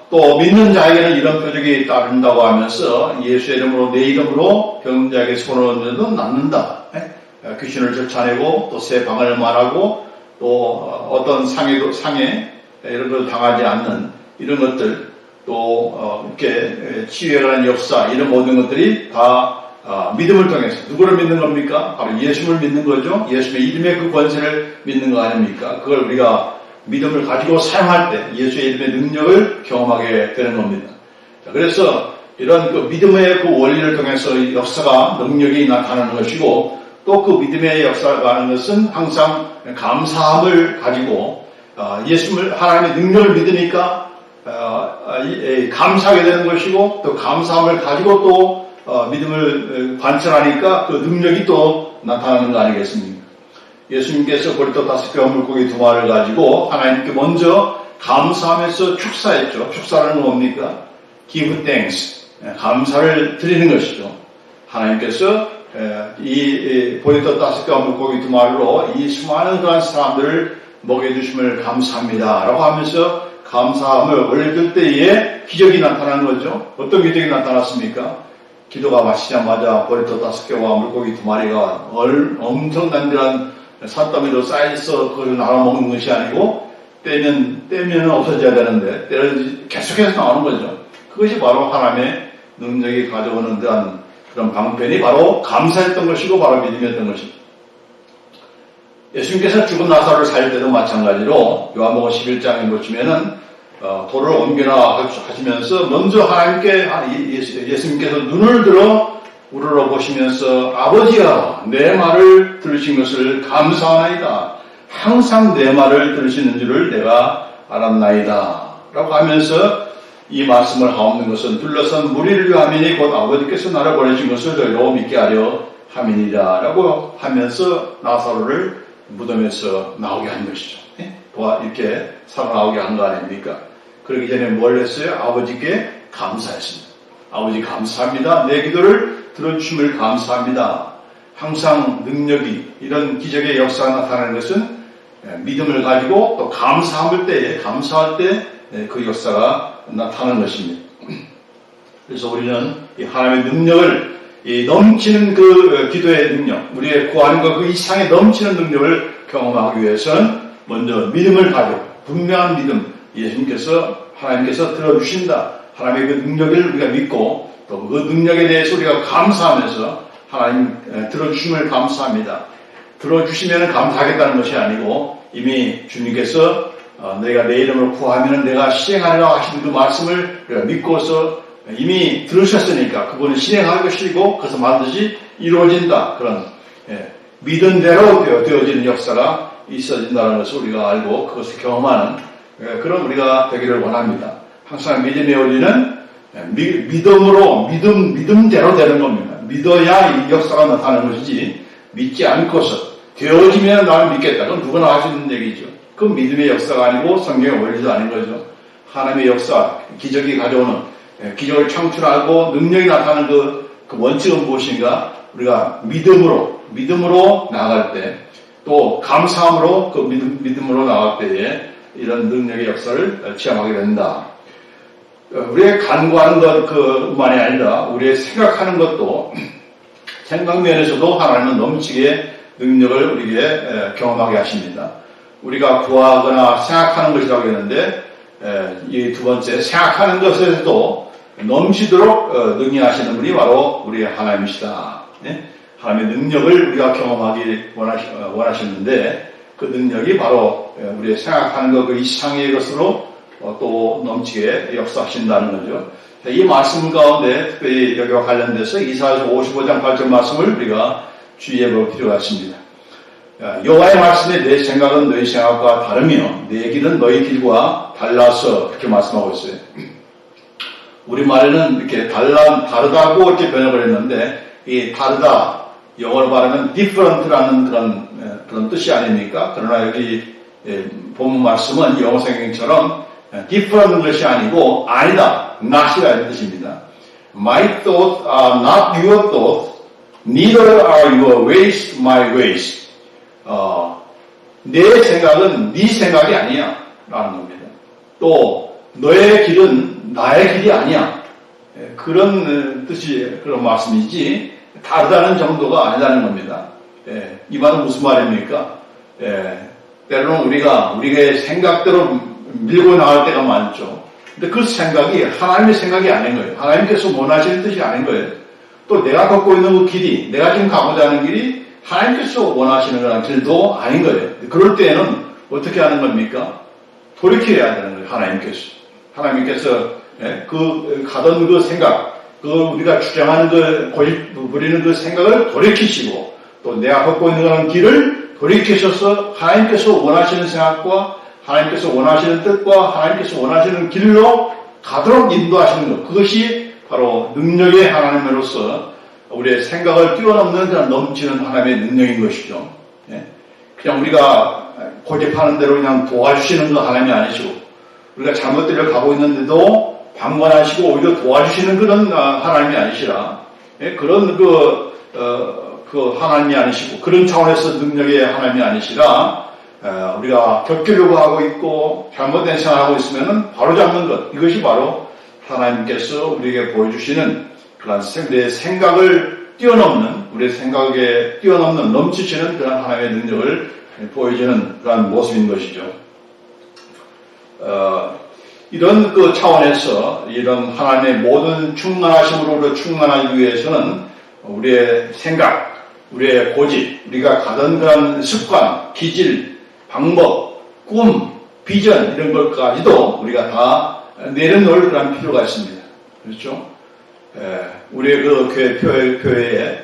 또 믿는 자에게는 이런 표적이 따른다고 하면서 예수의 이름으로 내 이름으로 병자에게 손을 얹어도 낫는다. 귀신을 쫓아내고 또 새 방을 말하고 또 어떤 상해 이런 걸 당하지 않는 이런 것들 또 이렇게 치유에 관한 역사 이런 모든 것들이 다 믿음을 통해서 누구를 믿는 겁니까? 바로 예수를 믿는 거죠. 예수의 이름의 그 권세를 믿는 거 아닙니까? 그걸 우리가 믿음을 가지고 사용할 때 예수의 이름의 능력을 경험하게 되는 겁니다. 자, 그래서 이런 그 믿음의 그 원리를 통해서 역사가 능력이 나타나는 것이고 또 그 믿음의 역사가 하는 것은 항상 감사함을 가지고 예수를 하나님의 능력을 믿으니까 감사하게 되는 것이고 또 감사함을 가지고 또 믿음을 관철하니까 그 능력이 또 나타나는 거 아니겠습니까? 예수님께서 보리떡 5개와 물고기 2마리를 가지고 하나님께 먼저 감사하면서 축사했죠. 축사는 뭡니까? Give thanks. 감사를 드리는 것이죠. 하나님께서 이 보리떡 5개와 물고기 2마리로 이 수많은 그런 사람들을 먹여주심을 감사합니다. 라고 하면서 감사함을 올려줄 때에 기적이 나타난 거죠. 어떤 기적이 나타났습니까? 기도가 마치자마자 보리떡 5개와 물고기 2마리가 엄청난 그런 산더미로 쌓여서 그걸 나눠 먹는 것이 아니고 떼면 없어져야 되는데 계속해서 나오는 거죠. 그것이 바로 하나님의 능력이 가져오는 그런 방편이 바로 감사했던 것이고 바로 믿음이었던 것입니다. 예수님께서 죽은 나사로를 살릴 때도 마찬가지로 요한복음 11장에 보시면은 돌을 옮겨나 하시면서 먼저 하나님께 예수님께서 눈을 들어 우러러 보시면서 아버지야 내 말을 들으신 것을 감사하나이다. 항상 내 말을 들으시는 줄을 내가 알았나이다. 라고 하면서 이 말씀을 하옵는 것은 둘러선 무리를 위함이니 곧 아버지께서 나를 보내신 것을 너희로 믿게 하려 함이니라 라고 하면서 나사로를 무덤에서 나오게 한 것이죠. 이렇게 살아나오게 한 거 아닙니까? 그러기 전에 뭘 했어요? 아버지께 감사했습니다. 아버지 감사합니다. 내 기도를 들어주심을 감사합니다. 항상 능력이 이런 기적의 역사가 나타나는 것은 믿음을 가지고 또 감사할 때 그 역사가 나타나는 것입니다. 그래서 우리는 이 하나님의 능력을 이 넘치는 그 기도의 능력, 우리의 구하는 것 그 이상의 넘치는 능력을 경험하기 위해서는 먼저 믿음을 가지고 분명한 믿음, 하나님께서 들어주신다. 하나님의 그 능력을 우리가 믿고 또 그 능력에 대해서 우리가 감사하면서 하나님 들어주심을 감사합니다. 들어주시면 감사하겠다는 것이 아니고 이미 주님께서 내가 내 이름으로 구하면 내가 실행하리라 하신 그 말씀을 우리가 믿고서 이미 들으셨으니까 그분은 실행할 것이고 그래서 반드시 이루어진다. 그런 믿은 대로 되어지는 역사가 있어진다는 것을 우리가 알고 그것을 경험하는 그런 우리가 되기를 원합니다. 항상 믿음의 원리는 믿음대로 되는 겁니다. 믿어야 이 역사가 나타나는 것이지 믿지 않고서 되어지면 나를 믿겠다. 그건 누구나 할 수 있는 얘기죠. 그건 믿음의 역사가 아니고 성경의 원리도 아닌 거죠. 하나님의 역사, 기적이 가져오는 기적을 창출하고 능력이 나타나는 그 원칙은 무엇인가? 우리가 믿음으로 나아갈 때, 또 감사함으로 그 믿음으로 나아갈 때에 이런 능력의 역사를 체험하게 된다. 우리의 간구하는 것 그만이 아니라 우리의 생각하는 것도 생각면에서도 하나님은 넘치게 능력을 우리에게 경험하게 하십니다. 우리가 구하거나 생각하는 것이라고 했는데 이 두 번째 생각하는 것에서도 넘치도록 능히하시는 분이 바로 우리의 하나님이시다. 하나님의 능력을 우리가 경험하기 원하시는데 그 능력이 바로 우리의 생각하는 것 그 이상의 것으로 또 넘치게 역사하신다는 거죠. 이 말씀 가운데 특별히 여기와 관련돼서 이사야서 55장 8절 말씀을 우리가 주의해 볼 필요가 있습니다. 여호와의 말씀에 내 생각은 너희 생각과 다르며 내 길은 너희 길과 달라서 그렇게 말씀하고 있어요. 우리말에는 이렇게 다르다고 이렇게 번역을 했는데 이 다르다 영어로 말하면 different라는 그런 뜻이 아닙니까? 그러나 여기 본문 말씀은 영어 성경처럼 different 것이 아니고 아니다, not이라는 뜻입니다. My thoughts are not your thoughts, neither are your ways my ways. 내 생각은 네 생각이 아니야 라는 겁니다. 또 너의 길은 나의 길이 아니야. 그런 뜻이 그런 말씀이지 다르다는 정도가 아니라는 겁니다. 이 말은 무슨 말입니까? 때로는 우리의 생각대로 밀고 나갈 때가 많죠. 근데 그 생각이 하나님의 생각이 아닌 거예요. 하나님께서 원하시는 뜻이 아닌 거예요. 또 내가 걷고 있는 그 길이, 내가 지금 가고자 하는 길이 하나님께서 원하시는 그런 길도 아닌 거예요. 그럴 때에는 어떻게 하는 겁니까? 돌이켜야 되는 거예요. 하나님께서 그 가던 그 생각, 그 우리가 주장하는 부리는 그 생각을 돌이키시고 또 내가 걷고 있는 그런 길을 돌이키셔서 하나님께서 원하시는 생각과 하나님께서 원하시는 뜻과 하나님께서 원하시는 길로 가도록 인도하시는 것. 그것이 바로 능력의 하나님으로서 우리의 생각을 뛰어넘는 그런 넘치는 하나님의 능력인 것이죠. 그냥 우리가 고집하는 대로 그냥 도와주시는 그 하나님이 아니시고 우리가 잘못대로 가고 있는데도 방관하시고 오히려 도와주시는 그런 하나님이 아니시라. 그런 그 하나님이 아니시고 그런 차원에서 능력의 하나님이 아니시라. 우리가 겪으려고 하고 있고 잘못된 생각을 하고 있으면 바로 잡는 것. 이것이 바로 하나님께서 우리에게 보여주시는 그런 내 생각을 뛰어넘는 우리의 생각에 뛰어넘는 넘치시는 그런 하나님의 능력을 보여주는 그런 모습인 것이죠. 이런 그 차원에서 이런 하나님의 모든 충만하심으로 충만하기 위해서는 우리의 생각, 우리의 고집, 우리가 가던 그런 습관, 기질, 방법, 꿈, 비전 이런 것까지도 우리가 다 내려놓을 그런 필요가 있습니다. 그렇죠? 우리의 그 교회에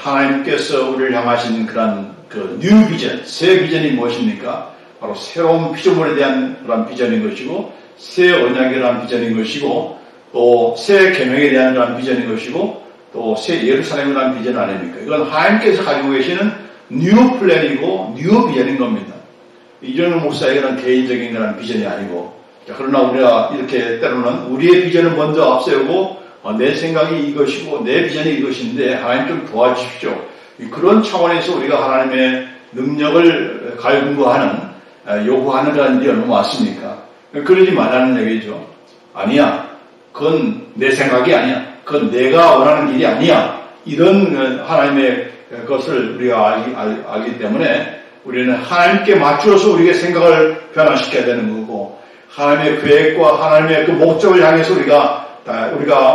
하나님께서 우리를 향하신 그런 그 뉴 비전, 새 비전이 무엇입니까? 바로 새로운 피조물에 대한 그런 비전인 것이고, 새 언약에 대한 비전인 것이고, 또 새 계명에 대한 그런 비전인 것이고, 또 새 예루살렘에 대한 비전 아닙니까? 이건 하나님께서 가지고 계시는 뉴 플랜이고 뉴 비전인 겁니다. 이정현 목사의 그런 개인적인 그런 비전이 아니고, 그러나 우리가 이렇게 때로는 우리의 비전을 먼저 앞세우고 내 생각이 이것이고 내 비전이 이것인데 하나님 좀 도와주십시오. 그런 차원에서 우리가 하나님의 능력을 갈구하는 요구하는 그런 일이 얼마나 많습니까? 그러지 말라는 얘기죠. 아니야. 그건 내 생각이 아니야. 그건 내가 원하는 길이 아니야. 이런 하나님의 것을 우리가 알기 때문에 우리는 하나님께 맞추어서 우리의 생각을 변화시켜야 되는 거고, 하나님의 계획과 하나님의 그 목적을 향해서 우리가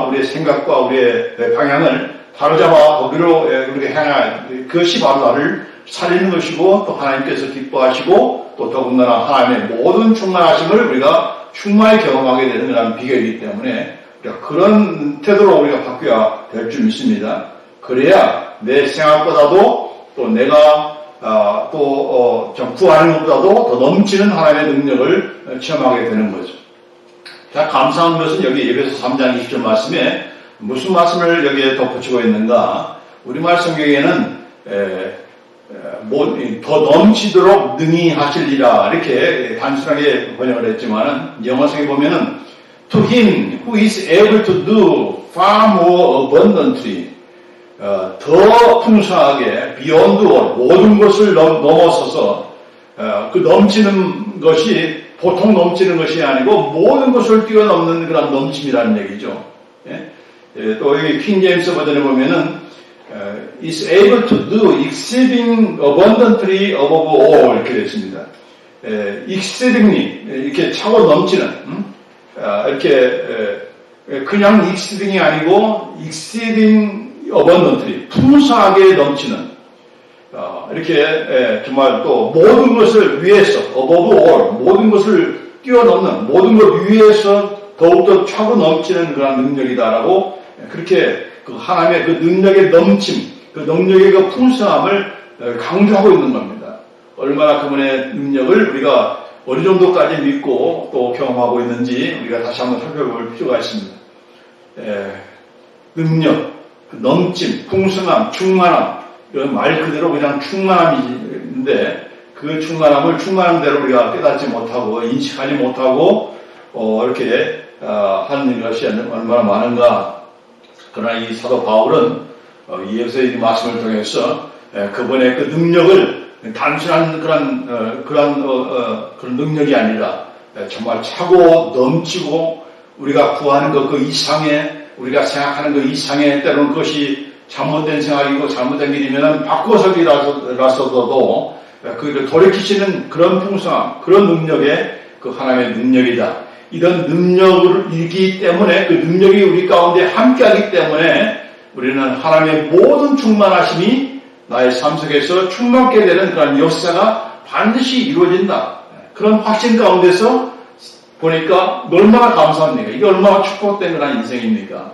우리의 생각과 우리의 방향을 바로잡아 거기로 우리가 향할 그것이 바로 나를 살리는 것이고, 또 하나님께서 기뻐하시고, 또 더군다나 하나님의 모든 충만하심을 우리가 충만히 경험하게 되는 그런 비결이기 때문에 우리가 그런 태도로 우리가 바뀌어야 될 줄 믿습니다. 그래야 내 생각보다도 또 내가 좀 구하는 것보다도 더 넘치는 하나님의 능력을 체험하게 되는 거죠. 자, 감사한 것은 여기 에베소 3장 20절 말씀에 무슨 말씀을 여기에 덧붙이고 있는가? 우리말 성경에는 더 넘치도록 능히 하시리라 이렇게 단순하게 번역을 했지만은 영어성에 보면은 to him who is able to do far more abundantly 더 풍성하게 beyond all 모든 것을 넘어서서 그 넘치는 것이 보통 넘치는 것이 아니고 모든 것을 뛰어넘는 그런 넘침이라는 얘기죠. 또 여기 킹 제임스 버전에 보면은 is able to do exceeding abundantly above all 이렇게 되어 있습니다. exceedingly 이렇게 차고 넘치는 이렇게 그냥 exceeding이 아니고 exceeding abundantly 풍성하게 넘치는 이렇게 정말 또 모든 것을 위해서 above all 모든 것을 뛰어넘는 모든 것 위해서 더욱더 차고 넘치는 그런 능력이다라고 그렇게 그 하나님의 그 능력의 넘침, 그 능력의 그 풍성함을 강조하고 있는 겁니다. 얼마나 그분의 능력을 우리가 어느 정도까지 믿고 또 경험하고 있는지 우리가 다시 한번 살펴볼 필요가 있습니다. 능력, 넘침, 풍성함, 충만함 이런 말 그대로 그냥 충만함인데 그 충만함을 충만한 대로 우리가 깨닫지 못하고 인식하지 못하고 이렇게 하는 것이 얼마나 많은가. 그러나 이 사도 바울은 이 에베소의 말씀을 통해서 그분의 그 능력을 단순한 그런 능력이 아니라 정말 차고 넘치고 우리가 구하는 것 그 이상의 우리가 생각하는 것 이상의 때로는 그것이 잘못된 생각이고 잘못된 길이면 바꿔서기라서도 그를 돌이키시는 그런 풍성함, 그런 능력의 그 하나님의 능력이다. 이런 능력이기 때문에 그 능력이 우리 가운데 함께하기 때문에 우리는 하나님의 모든 충만하심이 나의 삶 속에서 충만케 되는 그런 역사가 반드시 이루어진다. 그런 확신 가운데서 보니까 얼마나 감사합니까? 이게 얼마나 축복된 그런 인생입니까?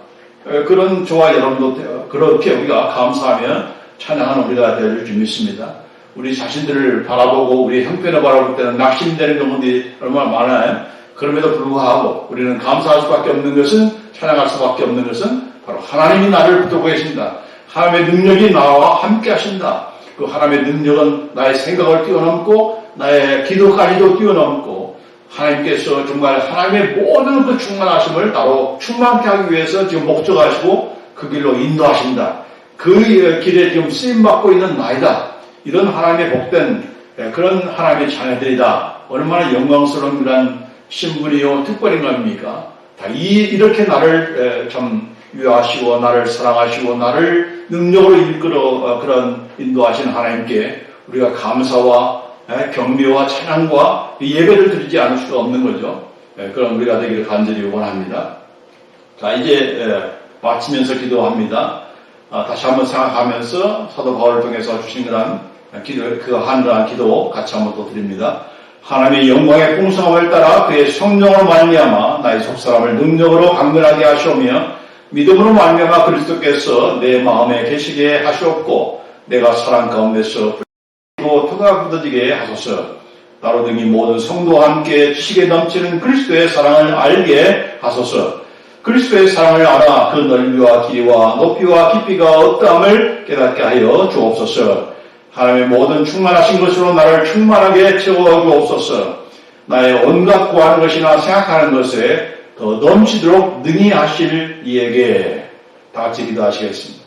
그런 저와 여러분도 그렇게 우리가 감사하며 찬양하는 우리가 되어줄 줄 믿습니다. 우리 자신들을 바라보고 우리 형편을 바라볼 때는 낙심되는 경우들이 얼마나 많아요. 그럼에도 불구하고 우리는 감사할 수밖에 없는 것은 찬양할 수밖에 없는 것은 바로 하나님이 나를 붙들고 계신다. 하나님의 능력이 나와 함께 하신다. 그 하나님의 능력은 나의 생각을 뛰어넘고 나의 기도까지도 뛰어넘고 하나님께서 정말 하나님의 모든 그 충만하심을 나로 충만케 하기 위해서 지금 목적하시고 그 길로 인도하신다. 그 길에 지금 쓰임받고 있는 나이다. 이런 하나님의 복된 그런 하나님의 자녀들이다. 얼마나 영광스러운 그런 신분이요 특권인 겁니까? 다 이렇게 나를 참 위하시고 나를 사랑하시고 나를 능력으로 이끌어 그런 인도하신 하나님께 우리가 감사와 경배와 찬양과 예배를 드리지 않을 수가 없는 거죠. 그런 우리가 되기를 간절히 원합니다. 자, 이제 마치면서 기도합니다. 다시 한번 생각하면서 사도 바울을 통해서 주신 그런 그 한가한 기도 같이 한번 또 드립니다. 하나님의 영광의 풍성함을 따라 그의 성령으로 말미암아 나의 속사람을 능력으로 강건하게 하시오며 믿음으로 말미암아 그리스도께서 내 마음에 계시게 하시옵고 내가 사랑 가운데서 불리고 토가 굳어지게 하소서. 나로 등이 모든 성도와 함께 지식에 넘치는 그리스도의 사랑을 알게 하소서. 그리스도의 사랑을 알아 그 넓이와 길이와 높이와 깊이가 어떠함을 깨닫게 하여 주옵소서. 하나님의 모든 충만하신 것으로 나를 충만하게 채워 주옵소서. 나의 온갖 구하는 것이나 생각하는 것에 더 넘치도록 능히 하실 이에게 다 같이 기도하시겠습니다.